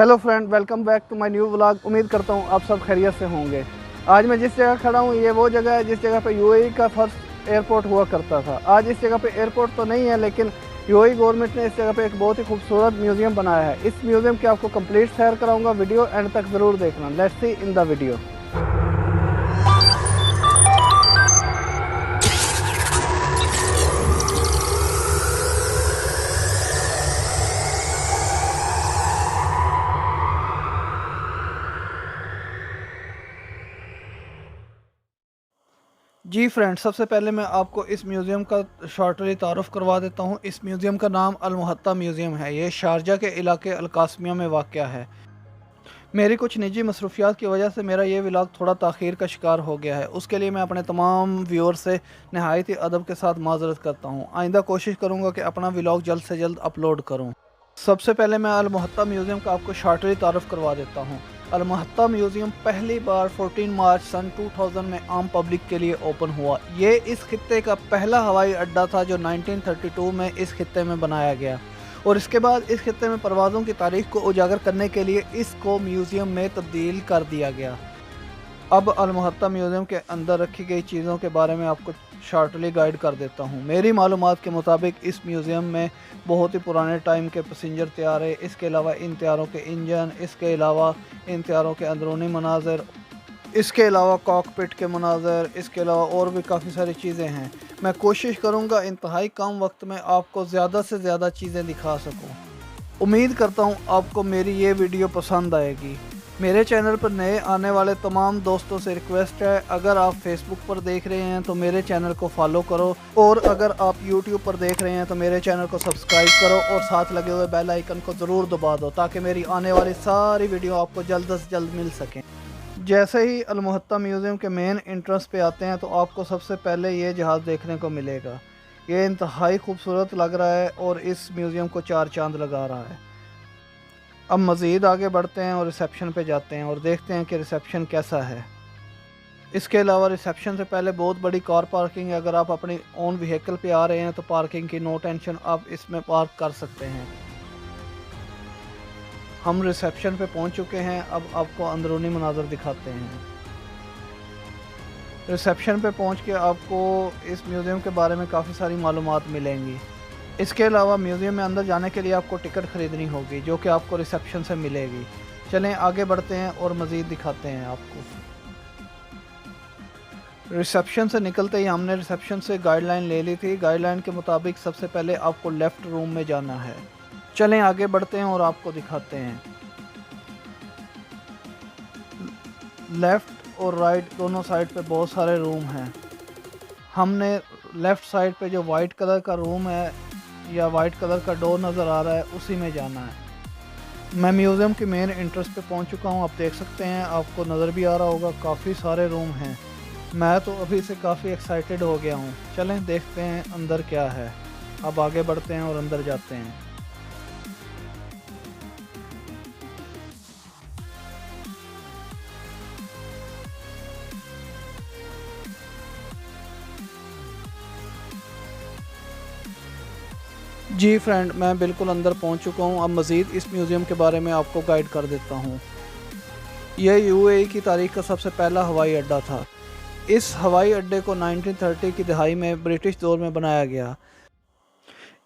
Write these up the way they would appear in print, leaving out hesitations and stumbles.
Hello friend, welcome back to my new vlog. उम्मीद करता हूँ आप सब खैरियत से होंगे। आज मैं जिस जगह खड़ा हूँ ये वो जगह है जिस जगह पे यूएई का फर्स्ट एयरपोर्ट हुआ करता था। आज इस जगह पे एयरपोर्ट तो नहीं है, लेकिन यूएई गवर्नमेंट ने इस जगह पे एक बहुत ही खूबसूरत म्यूज़ियम बनाया है। इस म्यूज़ियम की आपको कंप्लीट सैर कराऊंगा। वीडियो एंड तक ज़रूर देखना। Let's see in the video. जी फ्रेंड, सबसे पहले मैं आपको इस म्यूज़ियम का शॉर्टली तारुफ़ करवा देता हूँ। इस म्यूज़ियम का नाम अल मुहत्ता म्यूज़ियम है। ये शारजा के इलाके अल-कासमिया में वाक़या है। मेरी कुछ निजी मसरूफियात की वजह से मेरा ये व्लॉग थोड़ा ताख़ीर का शिकार हो गया है। उसके लिए मैं अपने तमाम व्यूअर से नहायत ही अदब के साथ माज़रत करता हूँ। आइंदा कोशिश करूँगा कि अपना व्लॉग जल्द से जल्द अपलोड करूँ। सबसे पहले मैं अल मुहत्ता म्यूज़ियम का आपको शॉर्टली तारुफ़ करवा देता हूँ। अल मुहत्ता म्यूज़ियम पहली बार 14 मार्च सन 2000 में आम पब्लिक के लिए ओपन हुआ। ये इस खित्ते का पहला हवाई अड्डा था जो 1932 में इस खित्ते में बनाया गया, और इसके बाद इस खित्ते में परवाज़ों की तारीख को उजागर करने के लिए इसको म्यूज़ियम में तब्दील कर दिया गया। अब अल मुहत्ता म्यूज़ियम के अंदर रखी गई चीज़ों के बारे में आपको शॉर्टली गाइड कर देता हूँ। मेरी मालूमात के मुताबिक इस म्यूज़ियम में बहुत ही पुराने टाइम के पैसेंजर तैयारे, इसके अलावा इन तैयारों के इंजन, इसके अलावा इन तैयारों के अंदरूनी मनाज़र, इसके अलावा कॉकपिट के मनाज़र, इसके अलावा और भी काफ़ी सारी चीज़ें हैं। मैं कोशिश करूँगा इंतहाई कम वक्त में आपको ज़्यादा से ज़्यादा चीज़ें दिखा सकूँ। उम्मीद करता हूँ आपको मेरी ये वीडियो पसंद आएगी। मेरे चैनल पर नए आने वाले तमाम दोस्तों से रिक्वेस्ट है, अगर आप फेसबुक पर देख रहे हैं तो मेरे चैनल को फॉलो करो, और अगर आप यूट्यूब पर देख रहे हैं तो मेरे चैनल को सब्सक्राइब करो और साथ लगे हुए बेल आइकन को ज़रूर दबा दो, ताकि मेरी आने वाली सारी वीडियो आपको जल्द से जल्द मिल सकें। जैसे ही अल मुहत्ता म्यूज़ियम के मेन एंट्रेंस पे आते हैं तो आपको सबसे पहले ये जहाज़ देखने को मिलेगा। ये इंतहाई खूबसूरत लग रहा है और इस म्यूज़ियम को चार चांद लगा रहा है। अब मज़ीद आगे बढ़ते हैं और रिसेप्शन पे जाते हैं और देखते हैं कि रिसेप्शन कैसा है। इसके अलावा रिसेप्शन से पहले बहुत बड़ी कार पार्किंग है। अगर आप अपनी ओन व्हीकल पे आ रहे हैं तो पार्किंग की नो टेंशन, आप इसमें पार्क कर सकते हैं। हम रिसेप्शन पे पहुंच चुके हैं। अब आपको अंदरूनी मनाज़र दिखाते हैं। रिसेप्शन पे पहुंच के आपको इस म्यूज़ियम के बारे में काफ़ी सारी मालूमात मिलेंगी। इसके अलावा म्यूज़ियम में अंदर जाने के लिए आपको टिकट ख़रीदनी होगी, जो कि आपको रिसेप्शन से मिलेगी। चलें आगे बढ़ते हैं और मज़ीद दिखाते हैं आपको। रिसेप्शन से निकलते ही हमने रिसेप्शन से गाइडलाइन ले ली थी। गाइडलाइन के मुताबिक सबसे पहले आपको लेफ़्ट रूम में जाना है। चलें आगे बढ़ते हैं और आपको दिखाते हैं। लेफ़्ट और राइट दोनों साइड पे बहुत सारे रूम हैं। हमने लेफ़्ट साइड पे जो वाइट कलर का रूम है या वाइट कलर का डोर नज़र आ रहा है, उसी में जाना है। मैं म्यूज़ियम के मेन एंट्रेंस पे पहुंच चुका हूं। आप देख सकते हैं, आपको नज़र भी आ रहा होगा, काफ़ी सारे रूम हैं। मैं तो अभी से काफ़ी एक्साइटेड हो गया हूं। चलें देखते हैं अंदर क्या है। अब आगे बढ़ते हैं और अंदर जाते हैं। जी फ्रेंड, मैं बिल्कुल अंदर पहुंच चुका हूं। अब मज़ीद इस म्यूज़ियम के बारे में आपको गाइड कर देता हूं। यह यूएई की तारीख का सबसे पहला हवाई अड्डा था। इस हवाई अड्डे को 1930 की दहाई में ब्रिटिश दौर में बनाया गया।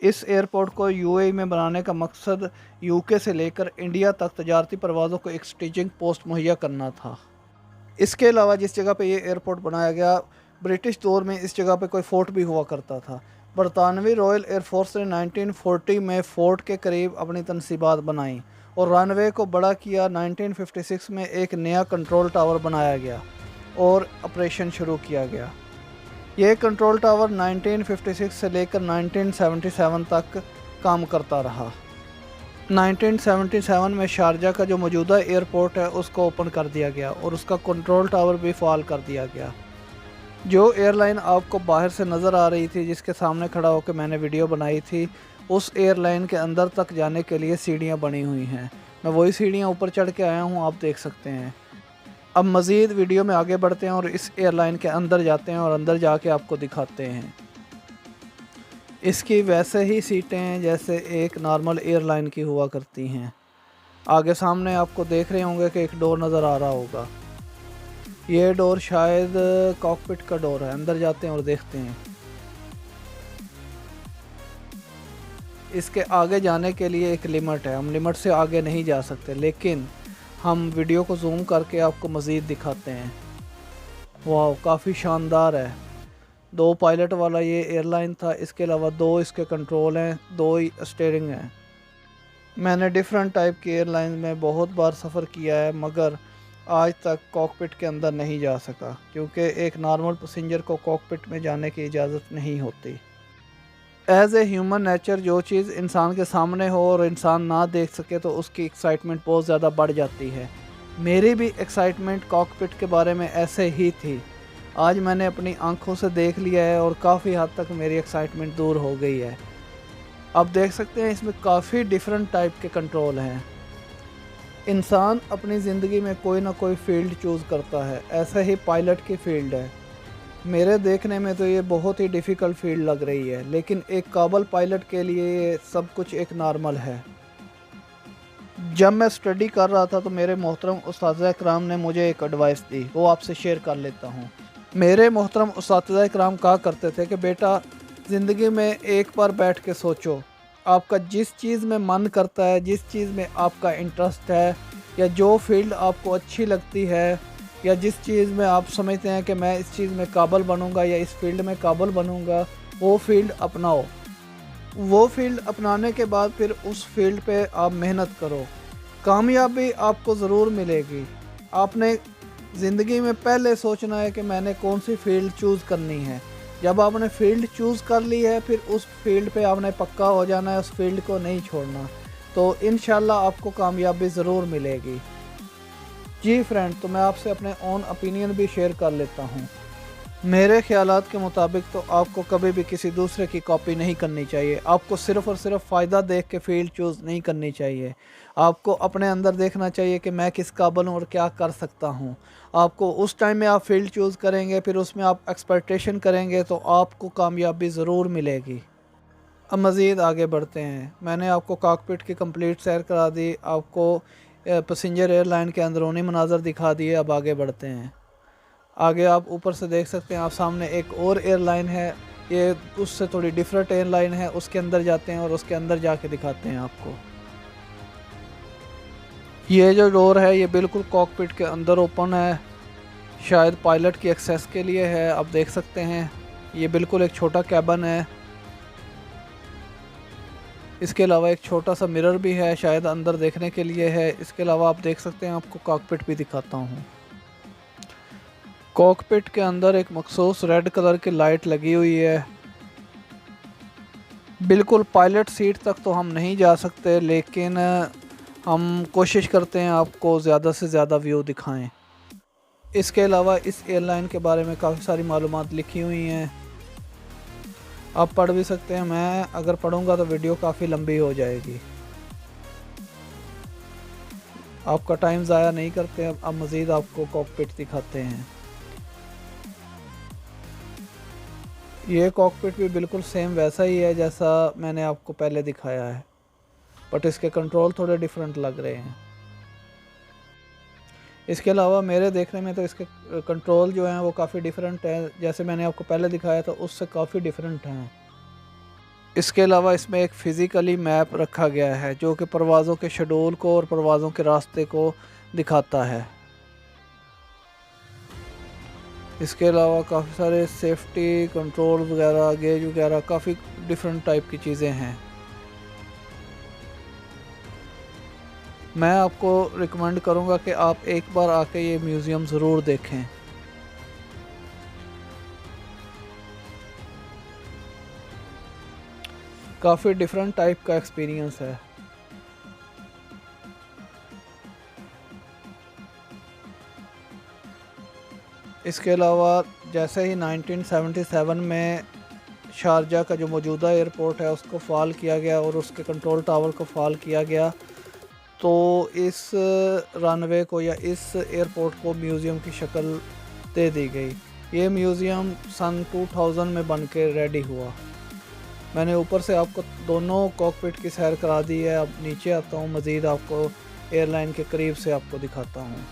इस एयरपोर्ट को यूएई में बनाने का मकसद यूके से लेकर इंडिया तक तजारती परवाज़ों को एक स्टेजिंग पोस्ट मुहैया करना था। इसके अलावा जिस जगह पे ये एयरपोर्ट बनाया गया, ब्रिटिश दौर में इस जगह पे कोई फ़ोर्ट भी हुआ करता था। बरतानवी रॉयल एयरफोर्स ने 1940 में फ़ोर्ट के करीब अपनी तनसीबात बनाई और रनवे को बड़ा किया। 1956 में एक नया कंट्रोल टावर बनाया गया और ऑपरेशन शुरू किया गया। यह कंट्रोल टावर 1956 से लेकर 1977 तक काम करता रहा। 1977 में शारजा का जो मौजूदा एयरपोर्ट है उसको ओपन कर दिया गया और उसका कंट्रोल टावर भी फ़ाल कर दिया गया। जो एयरलाइन आपको बाहर से नज़र आ रही थी, जिसके सामने खड़ा होकर मैंने वीडियो बनाई थी, उस एयरलाइन के अंदर तक जाने के लिए सीढ़ियाँ बनी हुई हैं। मैं वही सीढ़ियाँ ऊपर चढ़ के आया हूँ, आप देख सकते हैं। अब मज़ीद वीडियो में आगे बढ़ते हैं और इस एयरलाइन के अंदर जाते हैं और अंदर जाके आपको दिखाते हैं। इसकी वैसे ही सीटें हैं जैसे एक नॉर्मल एयरलाइन की हुआ करती हैं। आगे सामने आपको देख रहे होंगे कि एक डोर नज़र आ रहा होगा। ये डोर शायद कॉकपिट का डोर है। अंदर जाते हैं और देखते हैं। इसके आगे जाने के लिए एक लिमिट है, हम लिमिट से आगे नहीं जा सकते, लेकिन हम वीडियो को जूम करके आपको मज़ीद दिखाते हैं। वाह, काफ़ी शानदार है। 2 पायलट वाला ये एयरलाइन था। इसके अलावा 2 इसके कंट्रोल हैं, 2 ही स्टीयरिंग हैं। मैंने डिफरेंट टाइप की एयरलाइन में बहुत बार सफ़र किया है, मगर आज तक कॉकपिट के अंदर नहीं जा सका, क्योंकि एक नॉर्मल पैसेंजर को कॉकपिट में जाने की इजाज़त नहीं होती। एज़ ए ह्यूमन नेचर, जो चीज़ इंसान के सामने हो और इंसान ना देख सके तो उसकी एक्साइटमेंट बहुत ज़्यादा बढ़ जाती है। मेरी भी एक्साइटमेंट कॉकपिट के बारे में ऐसे ही थी। आज मैंने अपनी आंखों से देख लिया है और काफ़ी हद तक मेरी एक्साइटमेंट दूर हो गई है। आप देख सकते हैं इसमें काफ़ी डिफरेंट टाइप के कंट्रोल हैं। इंसान अपनी ज़िंदगी में कोई ना कोई फ़ील्ड चूज़ करता है, ऐसा ही पायलट की फ़ील्ड है। मेरे देखने में तो ये बहुत ही डिफ़िकल्ट फील्ड लग रही है, लेकिन एक काबल पायलट के लिए ये सब कुछ एक नॉर्मल है। जब मैं स्टडी कर रहा था तो मेरे मोहतरम उस्ताद इकराम ने मुझे एक एडवाइस दी, वो आपसे शेयर कर लेता हूँ। मेरे मोहतरम उस्ताद इकराम कहा करते थे कि बेटा, ज़िंदगी में एक बार बैठ के सोचो, आपका जिस चीज़ में मन करता है, जिस चीज़ में आपका इंटरेस्ट है, या जो फील्ड आपको अच्छी लगती है, या जिस चीज़ में आप समझते हैं कि मैं इस चीज़ में काबिल बनूंगा या इस फील्ड में काबिल बनूंगा, वो फील्ड अपनाओ। वो फील्ड अपनाने के बाद फिर उस फील्ड पे आप मेहनत करो, कामयाबी आपको ज़रूर मिलेगी। आपने ज़िंदगी में पहले सोचना है कि मैंने कौन सी फ़ील्ड चूज़ करनी है। जब आपने फ़ील्ड चूज़ कर ली है, फिर उस फील्ड पे आपने पक्का हो जाना है, उस फील्ड को नहीं छोड़ना, तो इंशाल्लाह आपको कामयाबी ज़रूर मिलेगी। जी फ्रेंड, तो मैं आपसे अपने ओन ओपिनियन भी शेयर कर लेता हूँ। मेरे ख़यालात के मुताबिक तो आपको कभी भी किसी दूसरे की कॉपी नहीं करनी चाहिए। आपको सिर्फ़ और सिर्फ फ़ायदा देख के फ़ील्ड चूज़ नहीं करनी चाहिए। आपको अपने अंदर देखना चाहिए कि मैं किस काबिल हूँ और क्या कर सकता हूँ। आपको उस टाइम में आप फील्ड चूज़ करेंगे, फिर उसमें आप एक्सपेक्टेशन करेंगे, तो आपको कामयाबी ज़रूर मिलेगी। अब मज़ीद आगे बढ़ते हैं। मैंने आपको कॉकपिट की कंप्लीट सैर करा दी, आपको पैसेंजर एयरलाइन के अंदरूनी मनाज़र दिखा दिए। अब आगे बढ़ते हैं। आगे आप ऊपर से देख सकते हैं, आप सामने एक और एयरलाइन है, ये उससे थोड़ी डिफरेंट एयरलाइन है। उसके अंदर जाते हैं और उसके अंदर जाके दिखाते हैं आपको। ये जो डोर है ये बिल्कुल कॉकपिट के अंदर ओपन है, शायद पायलट की एक्सेस के लिए है। आप देख सकते हैं ये बिल्कुल एक छोटा कैबिन है। इसके अलावा एक छोटा सा मिरर भी है, शायद अंदर देखने के लिए है। इसके अलावा आप देख सकते हैं, आपको कॉकपिट भी दिखाता हूँ। कॉकपिट के अंदर एक मखसूस रेड कलर की लाइट लगी हुई है। बिल्कुल पायलट सीट तक तो हम नहीं जा सकते, लेकिन हम कोशिश करते हैं आपको ज़्यादा से ज़्यादा व्यू दिखाएं। इसके अलावा इस एयरलाइन के बारे में काफ़ी सारी मालूमात लिखी हुई हैं, आप पढ़ भी सकते हैं। मैं अगर पढ़ूंगा तो वीडियो काफ़ी लंबी हो जाएगी, आपका टाइम ज़ाया नहीं करते। अब मज़ीद आपको कॉकपिट दिखाते हैं। ये कॉकपिट भी बिल्कुल सेम वैसा ही है जैसा मैंने आपको पहले दिखाया है, बट इसके कंट्रोल थोड़े डिफरेंट लग रहे हैं। इसके अलावा मेरे देखने में तो इसके कंट्रोल जो हैं वो काफ़ी डिफरेंट है, जैसे मैंने आपको पहले दिखाया था उससे काफ़ी डिफरेंट हैं। इसके अलावा इसमें एक फ़िज़िकली मैप रखा गया है जो कि परवाज़ों के शेड्यूल को और परवाज़ों के रास्ते को दिखाता है। इसके अलावा काफ़ी सारे सेफ्टी कंट्रोल वगैरह, गेज वगैरह, काफ़ी डिफरेंट टाइप की चीज़ें हैं। मैं आपको रिकमेंड करूँगा कि आप एक बार आके ये म्यूज़ियम ज़रूर देखें। काफ़ी डिफरेंट टाइप का एक्सपीरियंस है। इसके अलावा जैसे ही 1977 में शारजा का जो मौजूदा एयरपोर्ट है उसको फ़ाल किया गया और उसके कंट्रोल टावर को फ़ाल किया गया, तो इस रनवे को या इस एयरपोर्ट को म्यूज़ियम की शक्ल दे दी गई। ये म्यूज़ियम सन 2000 में बन के रेडी हुआ। मैंने ऊपर से आपको दोनों कॉकपिट की सैर करा दी है। अब नीचे आता हूँ, मज़ीद आपको एयरलाइन के करीब से आपको दिखाता हूँ।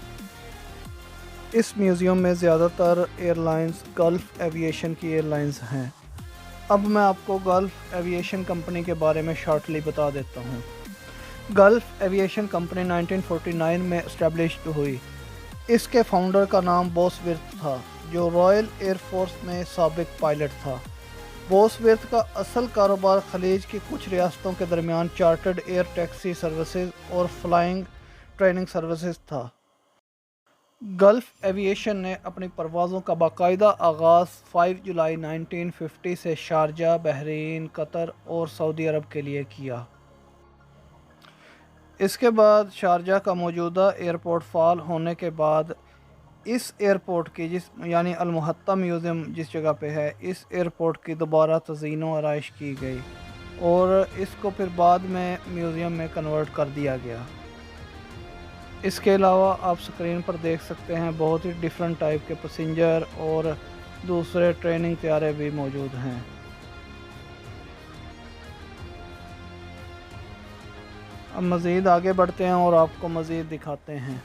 इस म्यूज़ियम में ज़्यादातर एयरलाइंस गल्फ़ एविएशन की एयरलाइंस हैं। अब मैं आपको गल्फ़ एविएशन कंपनी के बारे में शॉर्टली बता देता हूँ। गल्फ़ एविएशन कंपनी 1949 में इस्टेब्लिश्ड हुई। इसके फाउंडर का नाम बोसवर्थ था, जो रॉयल एयर फोर्स में साबिक पायलट था। बोसवर्थ का असल कारोबार खलीज की कुछ रियासतों के दरमियान चार्टर्ड एयर टैक्सी सर्विसेज और फ्लाइंग ट्रेनिंग सर्विसेज था। गल्फ़ एविएशन ने अपनी परवाज़ों का बाकायदा आगाज़ 5 जुलाई 1950 से शारजा, बहरीन, कतर और सऊदी अरब के लिए किया। इसके बाद शारजा का मौजूदा एयरपोर्ट फ़ाल होने के बाद इस एयरपोर्ट की यानी अल मुहत्ता म्यूज़ियम जिस जगह पे है, इस एयरपोर्ट की दोबारा तज़ीन व आराइश की गई और इसको फिर बाद में म्यूज़ियम में कन्वर्ट कर दिया गया। इसके अलावा आप स्क्रीन पर देख सकते हैं बहुत ही डिफरेंट टाइप के पैसेंजर और दूसरे ट्रेनिंग तैयारे भी मौजूद हैं। अब मज़ीद आगे बढ़ते हैं और आपको मज़ीद दिखाते हैं।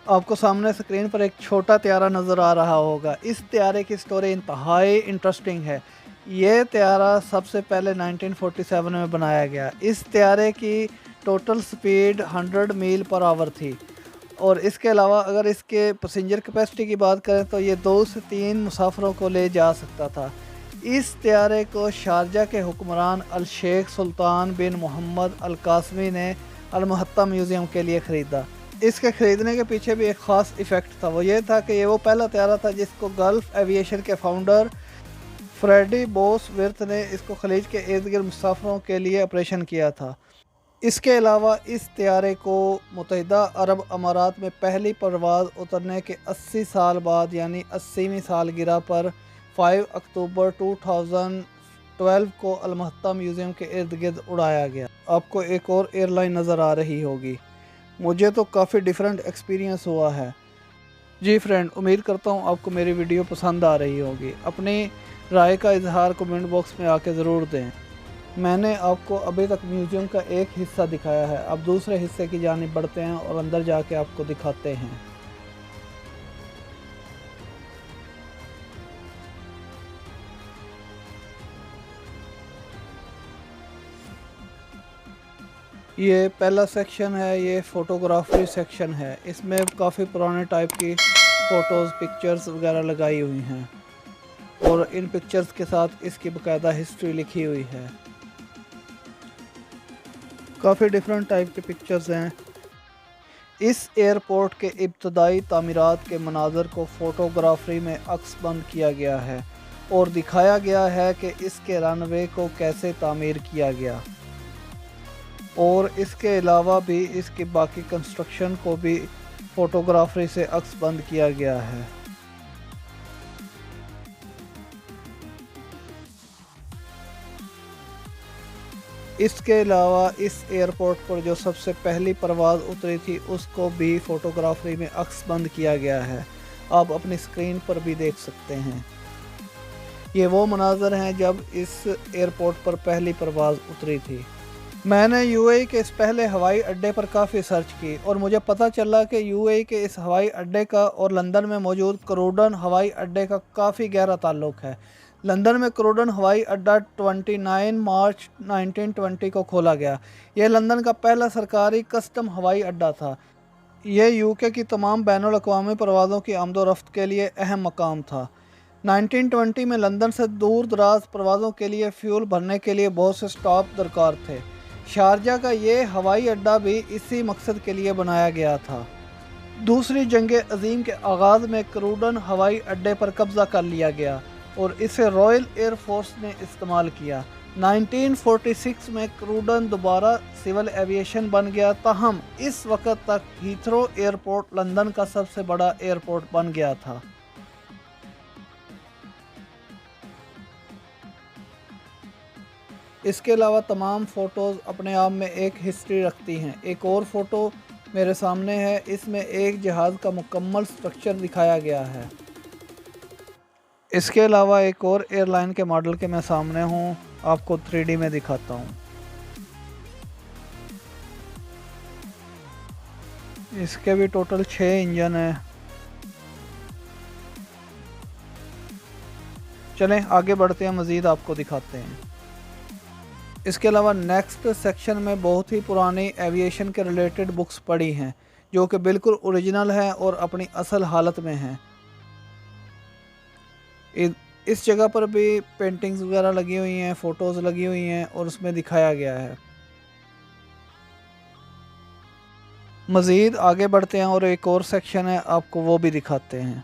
आपको सामने स्क्रीन पर एक छोटा त्यारा नज़र आ रहा होगा। इस त्यारे की स्टोरी इंतहाई इंटरेस्टिंग है। ये त्यारा सबसे पहले 1947 में बनाया गया। इस त्यारे की टोटल स्पीड 100 मील पर आवर थी और इसके अलावा अगर इसके पैसेंजर कैपेसिटी की बात करें तो ये 2 से 3 मुसाफिरों को ले जा सकता था। इस त्यारे को शारजा के हुक्मरान अल शेख सुल्तान बिन मोहम्मद अल कासमी ने अल मुहत्ता म्यूज़ियम के लिए ख़रीदा। इसके ख़रीदने के पीछे भी एक ख़ास इफ़ेक्ट था, वो ये था कि ये वो पहला त्यारा था जिसको गल्फ़ एविएशन के फाउंडर फ्रेडी बोसवर्थ ने इसको खलीज के इर्द गिर्द मुसाफिरों के लिए ऑपरेशन किया था। इसके अलावा इस त्यारे को मुत्तहिदा अरब अमारात में पहली परवाज़ उतरने के 80 साल बाद यानी 80वीं सालगिरह पर 5 अक्टूबर 2012 को अल मुहत्ता म्यूज़ियम के इर्द गिर्द उड़ाया गया। आपको एक और एयरलाइन नज़र आ रही होगी। मुझे तो काफ़ी डिफरेंट एक्सपीरियंस हुआ है। जी फ्रेंड, उम्मीद करता हूँ आपको मेरी वीडियो पसंद आ रही होगी। अपनी राय का इजहार कमेंट बॉक्स में आके ज़रूर दें। मैंने आपको अभी तक म्यूज़ियम का एक हिस्सा दिखाया है, अब दूसरे हिस्से की जानिब बढ़ते हैं और अंदर जाके आपको दिखाते हैं। ये पहला सेक्शन है, ये फ़ोटोग्राफी सेक्शन है। इसमें काफ़ी पुराने टाइप की फ़ोटोज़, पिक्चर्स वगैरह लगाई हुई हैं और इन पिक्चर्स के साथ इसकी बाकायदा हिस्ट्री लिखी हुई है। काफ़ी डिफरेंट टाइप के पिक्चर्स हैं। इस एयरपोर्ट के इब्तदाई तामीरात के मनाज़र को फ़ोटोग्राफी में अक्सबंद किया गया है और दिखाया गया है कि इसके रनवे को कैसे तामीर किया गया और इसके अलावा भी इसकी बाकी कंस्ट्रक्शन को भी फ़ोटोग्राफी से अक्सबंद किया गया है। इसके अलावा इस एयरपोर्ट पर जो सबसे पहली परवाज़ उतरी थी उसको भी फ़ोटोग्राफी में अक्सबंद किया गया है। आप अपनी स्क्रीन पर भी देख सकते हैं। ये वो मनाज़र हैं जब इस एयरपोर्ट पर पहली परवाज़ उतरी थी। मैंने यूएई के इस पहले हवाई अड्डे पर काफ़ी सर्च की और मुझे पता चला कि यूएई के इस हवाई अड्डे का और लंदन में मौजूद क्रूडन हवाई अड्डे का काफ़ी गहरा ताल्लुक़ है। लंदन में क्रूडन हवाई अड्डा 29 मार्च 1920 को खोला गया। यह लंदन का पहला सरकारी कस्टम हवाई अड्डा था। यह यूके की तमाम बैनुल अक़वामी परवाज़ों की आमदोरफ्त के लिए अहम मकाम था। 1920 में लंदन से दूर दराज परवाज़ों के लिए फ्यूल भरने के लिए बहुत से स्टॉप दरकार थे। शारजा का ये हवाई अड्डा भी इसी मकसद के लिए बनाया गया था। दूसरी जंग अज़ीम के आगाज़ में क्रूडन हवाई अड्डे पर कब्ज़ा कर लिया गया और इसे रॉयल एयर फोर्स ने इस्तेमाल किया। 1946 में क्रूडन दोबारा सिविल एविएशन बन गया, ताहम इस वक्त तक हीथ्रो एयरपोर्ट लंदन का सबसे बड़ा एयरपोर्ट बन गया था। इसके अलावा तमाम फ़ोटोज़ अपने आप में एक हिस्ट्री रखती हैं। एक और फ़ोटो मेरे सामने है, इसमें एक जहाज़ का मुकम्मल स्ट्रक्चर दिखाया गया है। इसके अलावा एक और एयरलाइन के मॉडल के मैं सामने हूँ, आपको 3D में दिखाता हूँ। इसके भी टोटल 6 इंजन हैं। चलें आगे बढ़ते हैं, मज़ीद आपको दिखाते हैं। इसके अलावा नेक्स्ट सेक्शन में बहुत ही पुरानी एविएशन के रिलेटेड बुक्स पड़ी हैं जो कि बिल्कुल ओरिजिनल हैं और अपनी असल हालत में हैं। इस जगह पर भी पेंटिंग्स वगैरह लगी हुई हैं, फ़ोटोज़ लगी हुई हैं और उसमें दिखाया गया है। मज़ीद आगे बढ़ते हैं और एक और सेक्शन है, आपको वो भी दिखाते हैं।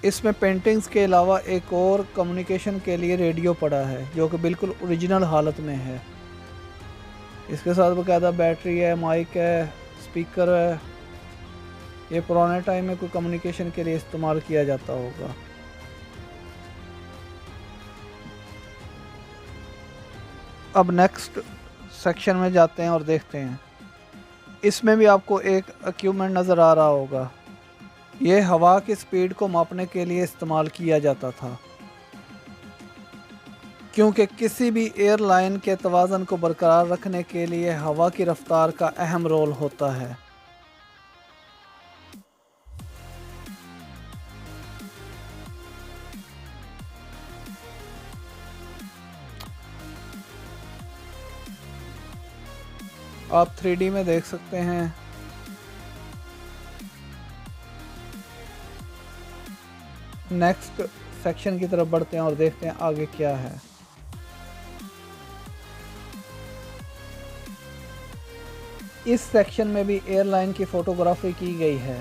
इसमें पेंटिंग्स के अलावा एक और कम्युनिकेशन के लिए रेडियो पड़ा है जो कि बिल्कुल ओरिजिनल हालत में है। इसके साथ बाकायदा बैटरी है, माइक है, स्पीकर है। ये पुराने टाइम में कोई कम्युनिकेशन के लिए इस्तेमाल किया जाता होगा। अब नेक्स्ट सेक्शन में जाते हैं और देखते हैं। इसमें भी आपको एक इक्विपमेंट नज़र आ रहा होगा। ये हवा की स्पीड को मापने के लिए इस्तेमाल किया जाता था, क्योंकि किसी भी एयरलाइन के तवाज़न को बरकरार रखने के लिए हवा की रफ्तार का अहम रोल होता है। आप 3D में देख सकते हैं। नेक्स्ट सेक्शन की तरफ बढ़ते हैं और देखते हैं आगे क्या है। इस सेक्शन में भी एयरलाइन की फ़ोटोग्राफी की गई है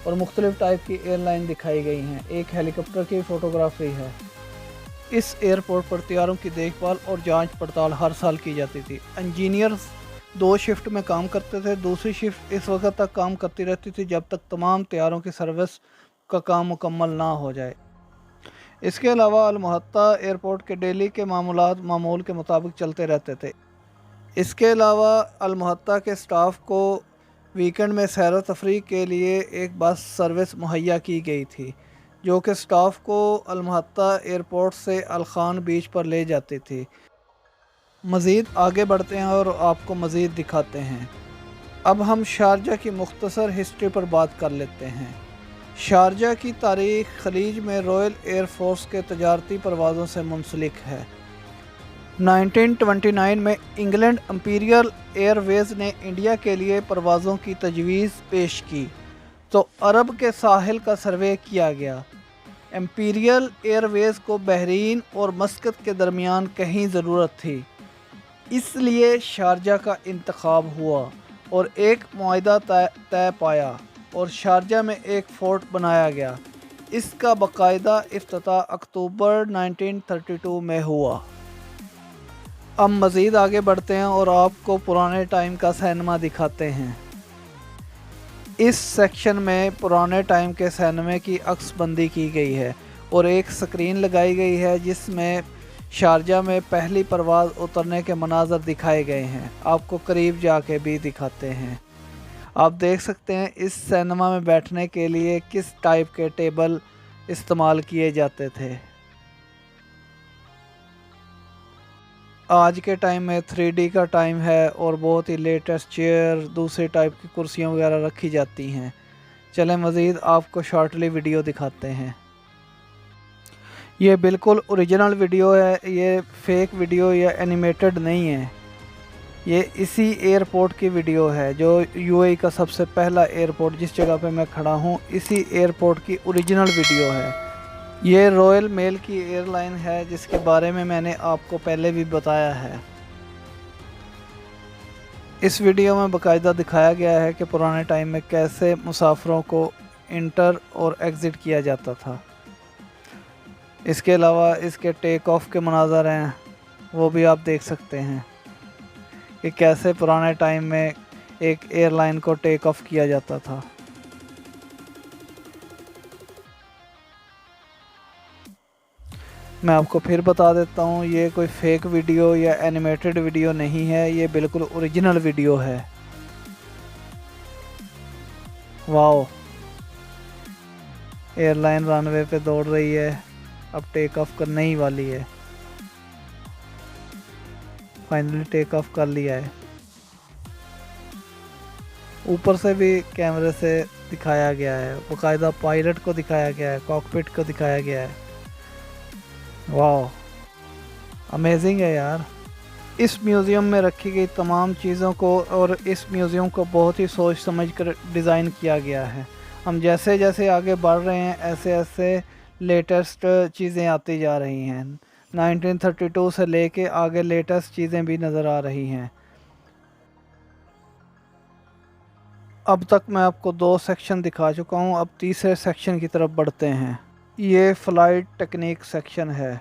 और मुख्तलिफ़ टाइप की एयरलाइन दिखाई गई हैं। एक हेलीकॉप्टर की फ़ोटोग्राफी है। इस एयरपोर्ट पर तैयारों की देखभाल और जांच पड़ताल हर साल की जाती थी। इंजीनियर्स 2 शिफ्ट में काम करते थे। दूसरी शिफ्ट इस वक्त तक काम करती रहती थी जब तक तमाम तैयारों की सर्विस का काम मुकम्मल ना हो जाए। इसके अलावा अल-मुहत्ता एयरपोर्ट के डेली के मामूलात मामूल के मुताबिक चलते रहते थे। इसके अलावा अल-मुहत्ता के स्टाफ को वीकेंड में सैर व तफरीह के लिए एक बस सर्विस मुहैया की गई थी जो कि स्टाफ को अल-मुहत्ता एयरपोर्ट से अल-खान बीच पर ले जाती थी। मज़ीद आगे बढ़ते हैं और आपको मज़ीद दिखाते हैं। अब हम शारजा की मुख्तसर हिस्ट्री पर बात कर लेते हैं। शारजा की तारीख़ खलीज में रॉयल एयर फोर्स के तजारती परवाज़ों से मुंसलिक है। 1929 में इंग्लैंड इंपीरियल एयरवेज़ ने इंडिया के लिए परवाज़ों की तजवीज़ पेश की तो अरब के साहिल का सर्वे किया गया। इंपीरियल एयरवेज़ को बहरीन और मस्कत के दरमियान कहीं ज़रूरत थी, इसलिए शारजा का इंतखाब हुआ और एक मुआहदा तय पाया और शारजा में एक फ़ोर्ट बनाया गया। इसका बाकायदा इफ्तिताह अक्टूबर 1932 में हुआ। अब मज़ीद आगे बढ़ते हैं और आपको पुराने टाइम का सिनेमा दिखाते हैं। इस सेक्शन में पुराने टाइम के सिनेमा की अक्सबंदी की गई है और एक स्क्रीन लगाई गई है जिसमें शारजा में पहली परवाज़ उतरने के मनाज़र दिखाए गए हैं। आपको करीब जाके भी दिखाते हैं। आप देख सकते हैं इस सिनेमा में बैठने के लिए किस टाइप के टेबल इस्तेमाल किए जाते थे। आज के टाइम में 3D का टाइम है और बहुत ही लेटेस्ट चेयर, दूसरे टाइप की कुर्सियाँ वगैरह रखी जाती हैं। चलें मज़ीद आपको शॉर्टली वीडियो दिखाते हैं। ये बिल्कुल ओरिजिनल वीडियो है, ये फेक वीडियो या एनिमेटेड नहीं है। ये इसी एयरपोर्ट की वीडियो है जो यूएई का सबसे पहला एयरपोर्ट जिस जगह पे मैं खड़ा हूँ, इसी एयरपोर्ट की ओरिजिनल वीडियो है। ये रॉयल मेल की एयरलाइन है जिसके बारे में मैंने आपको पहले भी बताया है। इस वीडियो में बाकायदा दिखाया गया है कि पुराने टाइम में कैसे मुसाफिरों को इंटर और एग्ज़िट किया जाता था। इसके अलावा इसके टेक ऑफ के मनाज़र हैं, वो भी आप देख सकते हैं कि कैसे पुराने टाइम में एक एयरलाइन को टेक ऑफ किया जाता था। मैं आपको फिर बता देता हूँ, ये कोई फेक वीडियो या एनिमेटेड वीडियो नहीं है, ये बिल्कुल ओरिजिनल वीडियो है। वाओ, एयरलाइन रनवे पे दौड़ रही है, अब टेक ऑफ करने ही वाली है। फाइनली टेक ऑफ कर लिया है। ऊपर से भी कैमरे से दिखाया गया है, बाकायदा पायलट को दिखाया गया है, कॉकपिट को दिखाया गया है। वाह, अमेजिंग है यार। इस म्यूज़ियम में रखी गई तमाम चीज़ों को और इस म्यूज़ियम को बहुत ही सोच समझ कर डिज़ाइन किया गया है। हम जैसे जैसे आगे बढ़ रहे हैं ऐसे ऐसे लेटेस्ट चीज़ें आती जा रही हैं। 1932 से लेके आगे लेटेस्ट चीज़ें भी नज़र आ रही हैं। अब तक मैं आपको 2 सेक्शन दिखा चुका हूँ, अब तीसरे सेक्शन की तरफ बढ़ते हैं। ये फ़्लाइट टेक्निक सेक्शन है।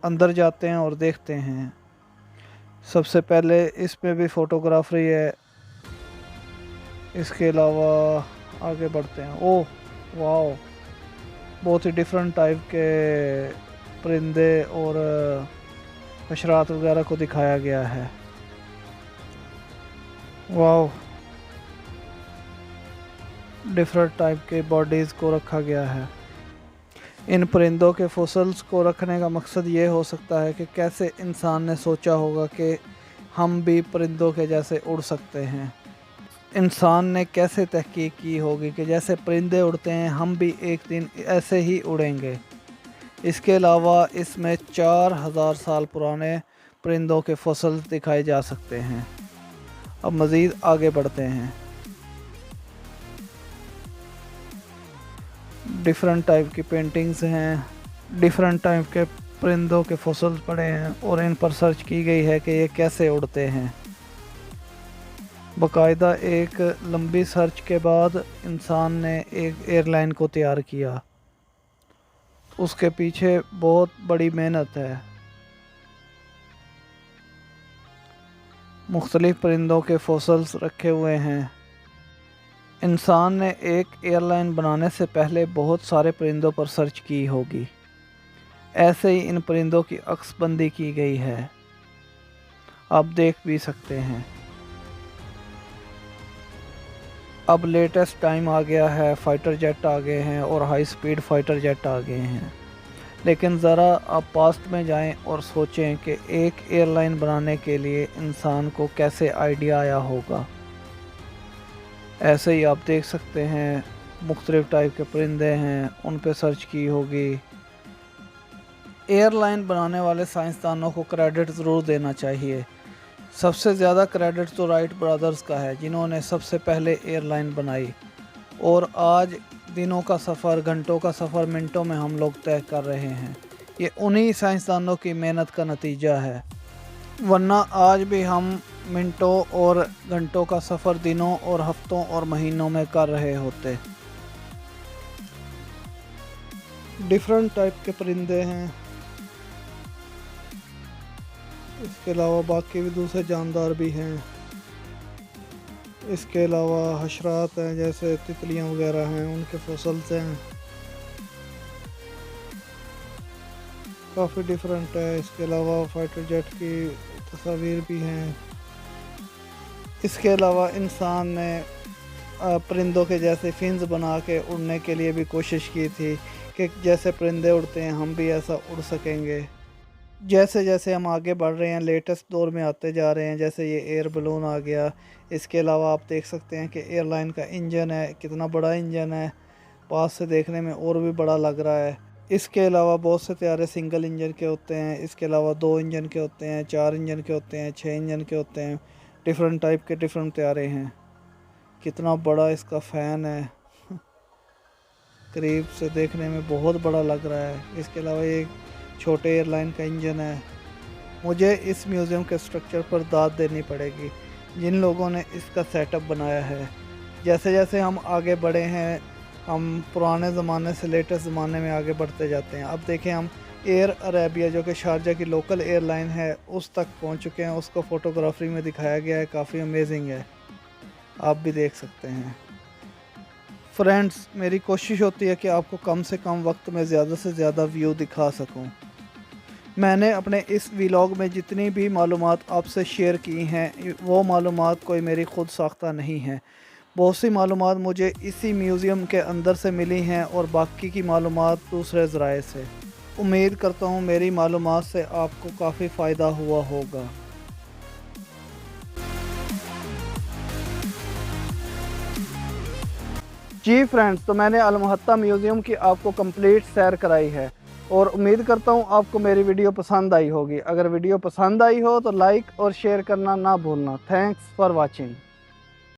अंदर जाते हैं और देखते हैं। सबसे पहले इसमें भी फ़ोटोग्राफरी है। इसके अलावा आगे बढ़ते हैं। ओह वाह, बहुत ही डिफरेंट टाइप के परिंदे और हशरात वगैरह को दिखाया गया है। वाह, डिफरेंट टाइप के बॉडीज़ को रखा गया है। इन परिंदों के फॉसिल्स को रखने का मकसद ये हो सकता है कि कैसे इंसान ने सोचा होगा कि हम भी परिंदों के जैसे उड़ सकते हैं। इंसान ने कैसे तहकीक की होगी कि जैसे परिंदे उड़ते हैं हम भी एक दिन ऐसे ही उड़ेंगे। इसके अलावा इसमें 4000 साल पुराने परिंदों के फॉसिल्स दिखाए जा सकते हैं। अब मज़ीद आगे बढ़ते हैं। डिफरेंट टाइप की पेंटिंग्स हैं, डिफरेंट टाइप के परिंदों के फॉसिल्स पड़े हैं और इन पर सर्च की गई है कि ये कैसे उड़ते हैं। बाकायदा एक लंबी सर्च के बाद इंसान ने एक एयरलाइन को तैयार किया। उसके पीछे बहुत बड़ी मेहनत है। मुख्तलिफ परिंदों के फॉसिल्स रखे हुए हैं। इंसान ने एक एयरलाइन बनाने से पहले बहुत सारे परिंदों पर सर्च की होगी। ऐसे ही इन परिंदों की अक्सबंदी की गई है, आप देख भी सकते हैं। अब लेटेस्ट टाइम आ गया है, फाइटर जेट आ गए हैं और हाई स्पीड फाइटर जेट आ गए हैं। लेकिन ज़रा आप पास्ट में जाएं और सोचें कि एक एयरलाइन बनाने के लिए इंसान को कैसे आइडिया आया होगा। ऐसे ही आप देख सकते हैं मुख्तलिफ़ टाइप के परिंदे हैं, उन पे सर्च की होगी। एयरलाइन बनाने वाले साइंसदानों को क्रेडिट ज़रूर देना चाहिए। सबसे ज़्यादा क्रेडिट तो राइट ब्रदर्स का है, जिन्होंने सबसे पहले एयरलाइन बनाई। और आज दिनों का सफ़र, घंटों का सफ़र मिनटों में हम लोग तय कर रहे हैं। ये उन्हीं साइंसदानों की मेहनत का नतीजा है, वरना आज भी हम मिनटों और घंटों का सफ़र दिनों और हफ्तों और महीनों में कर रहे होते। डिफरेंट टाइप के परिंदे हैं। इसके अलावा बाकी भी दूसरे जानदार भी हैं। इसके अलावा हशरात हैं, जैसे तितलियां वगैरह हैं, उनके फॉसिल्स हैं। काफ़ी डिफरेंट है। इसके अलावा फाइटर जेट की तस्वीर भी हैं। इसके अलावा इंसान ने परिंदों के जैसे फिन्स बना के उड़ने के लिए भी कोशिश की थी कि जैसे परिंदे उड़ते हैं हम भी ऐसा उड़ सकेंगे। जैसे जैसे हम आगे बढ़ रहे हैं लेटेस्ट दौर में आते जा रहे हैं, जैसे ये एयर बलून आ गया। इसके अलावा आप देख सकते हैं कि एयरलाइन का इंजन है, कितना बड़ा इंजन है, पास से देखने में और भी बड़ा लग रहा है। इसके अलावा बहुत से तैयारे सिंगल इंजन के होते हैं, इसके अलावा 2 इंजन के होते हैं, 4 इंजन के होते हैं, 6 इंजन के होते हैं। डिफरेंट टाइप के डिफरेंट तैयारे हैं। कितना बड़ा इसका फ़ैन है, करीब से देखने में बहुत बड़ा लग रहा है। इसके अलावा एक छोटे एयरलाइन का इंजन है। मुझे इस म्यूज़ियम के स्ट्रक्चर पर दाद देनी पड़ेगी, जिन लोगों ने इसका सेटअप बनाया है। जैसे जैसे हम आगे बढ़े हैं, हम पुराने ज़माने से लेटेस्ट ज़माने में आगे बढ़ते जाते हैं। अब देखें, हम एयर अरेबिया जो कि शारजा की लोकल एयरलाइन है उस तक पहुंच चुके हैं। उसको फ़ोटोग्राफी में दिखाया गया है, काफ़ी अमेजिंग है, आप भी देख सकते हैं। फ्रेंड्स, मेरी कोशिश होती है कि आपको कम से कम वक्त में ज़्यादा से ज़्यादा व्यू दिखा सकूं। मैंने अपने इस व्लॉग में जितनी भी मालूमात आपसे शेयर की हैं वो मालूमात कोई मेरी ख़ुद साख्ता नहीं है। बहुत सी मालूमात मुझे इसी म्यूज़ियम के अंदर से मिली हैं और बाकी की मालूमात दूसरे ज़राए से। उम्मीद करता हूँ मेरी मालूमात से आपको काफ़ी फ़ायदा हुआ होगा। जी फ्रेंड्स, तो मैंने अल-मुहत्ता म्यूज़ियम की आपको कंप्लीट सैर कराई है और उम्मीद करता हूँ आपको मेरी वीडियो पसंद आई होगी। अगर वीडियो पसंद आई हो तो लाइक और शेयर करना ना भूलना। Thanks for watching.